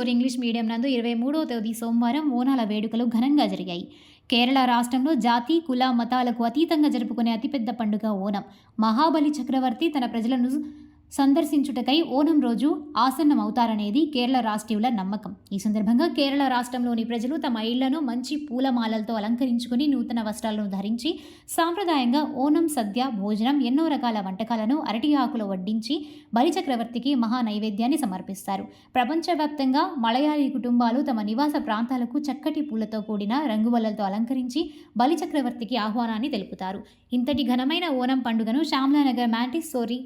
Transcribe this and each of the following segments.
Montessori English medium నందు 23వ తేదీ సోమవారం ఓనాల వేడుకలు ఘనంగా జరిగాయి. కేరళ రాష్ట్రంలో జాతి, కుల, మతాలకు అతీతంగా జరుపుకునే అతిపెద్ద పండుగ ఓనం. మహాబలి చక్రవర్తి తన ప్రజలను సందర్శించుటకై ఓనం రోజు ఆసన్నమవుతారనేది కేరళ రాష్ట్రీయుల నమ్మకం. ఈ సందర్భంగా కేరళ రాష్ట్రంలోని ప్రజలు తమ ఇళ్లను మంచి పూలమాలలతో అలంకరించుకుని నూతన వస్త్రాలను ధరించి సాంప్రదాయంగా ఓనం సద్య భోజనం, ఎన్నో రకాల వంటకాలను అరటి ఆకులో వడ్డించి బలిచక్రవర్తికి మహా నైవేద్యాన్ని సమర్పిస్తారు. ప్రపంచవ్యాప్తంగా మలయాళీ కుటుంబాలు తమ నివాస ప్రాంతాలకు చక్కటి పూలతో కూడిన రంగువల్లలతో అలంకరించి బలిచక్రవర్తికి ఆహ్వానాన్ని తెలుపుతారు. ఇంతటి ఘనమైన ఓనం పండుగను శ్యామ్లానగర్ మాంటిసోరీ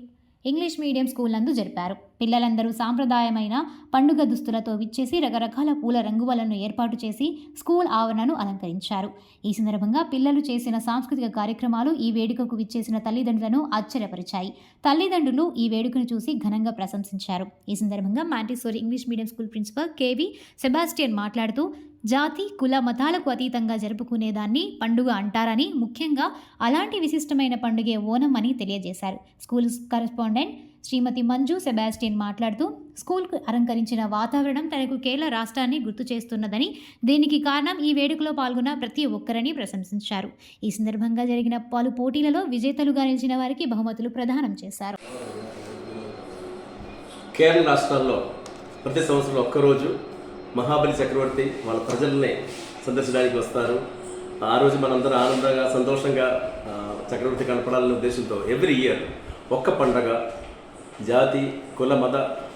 ఇంగ్లీష్ మీడియం స్కూల్ నందు జరిపారు. పిల్లలందరూ సాంప్రదాయమైన పండుగ దుస్తులతో విచ్చేసి రకరకాల పూల రంగువలను ఏర్పాటు చేసి స్కూల్ ఆవరణను అలంకరించారు. ఈ సందర్భంగా పిల్లలు చేసిన సాంస్కృతిక కార్యక్రమాలు ఈ వేడుకకు విచ్చేసిన తల్లిదండ్రులను ఆశ్చర్యపరిచాయి. తల్లిదండ్రులు ఈ వేడుకను చూసి ఘనంగా ప్రశంసించారు. ఈ సందర్భంగా Montessori English medium school principal K V Sebastian మాట్లాడుతూ జాతి, కుల, మతాలకు అతీతంగా జరుపుకునేదాన్ని పండుగ అంటారని, ముఖ్యంగా అలాంటి విశిష్టమైన పండుగే ఓనం అని తెలియజేశారు. స్కూల్ కరెస్పాండెంట్ శ్రీమతి మంజు సెబాస్టియన్ మాట్లాడుతూ స్కూల్కు అలంకరించిన వాతావరణం తనకు కేరళ రాష్ట్రాన్ని గుర్తు చేస్తున్నదని, దీనికి కారణం ఈ వేడుకలో పాల్గొన్న ప్రతి ఒక్కరని ప్రశంసించారు. ఈ సందర్భంగా జరిగిన పలు పోటీలలో విజేతలుగా నిలిచిన వారికి బహుమతులు ప్రదానం చేశారు. కేరళ రాష్ట్రాల్లో ప్రతి సంవత్సరం ఒక్కరోజు మహాబలి చక్రవర్తి వాళ్ళ ప్రజల్ని సందర్శించడానికి వస్తారు. ఆ రోజు మనందరం ఆనందంగా సంతోషంగా చక్రవర్తి కనపడాలనే ఉద్దేశంతో ఎవ్రీ ఇయర్ ఒక్క పండగ, జాతి, కుల, మత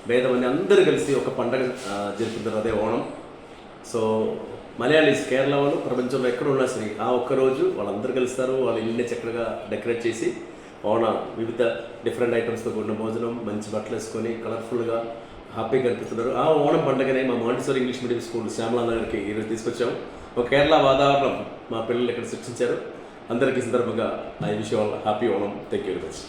భేదం అని అందరూ కలిసి ఒక పండగ జరుపుకుంటారు, అదే ఓణం. సో మలయాళీస్, కేరళ వాళ్ళు ప్రపంచంలో ఎక్కడ ఉన్నా సరే ఆ ఒక్కరోజు వాళ్ళందరూ కలుస్తారు. వాళ్ళ ఇల్లుని చక్కగా డెకరేట్ చేసి వివిధ డిఫరెంట్ ఐటమ్స్తో కూడిన భోజనం, మంచి బట్టలు వేసుకొని కలర్ఫుల్గా హ్యాపీగా కనిపిస్తున్నారు. ఆ ఓణం పండుగనే మా మాంటిసోరీ ఇంగ్లీష్ మీడియం స్కూల్ శ్యామ్లానగర్కి ఈరోజు తీసుకొచ్చాము. ఒక కేరళ వాతావరణం మా పిల్లలు ఇక్కడ సృష్టించారు. అందరికీ సందర్భంగా I wish you all happy Onam. Thank you very much.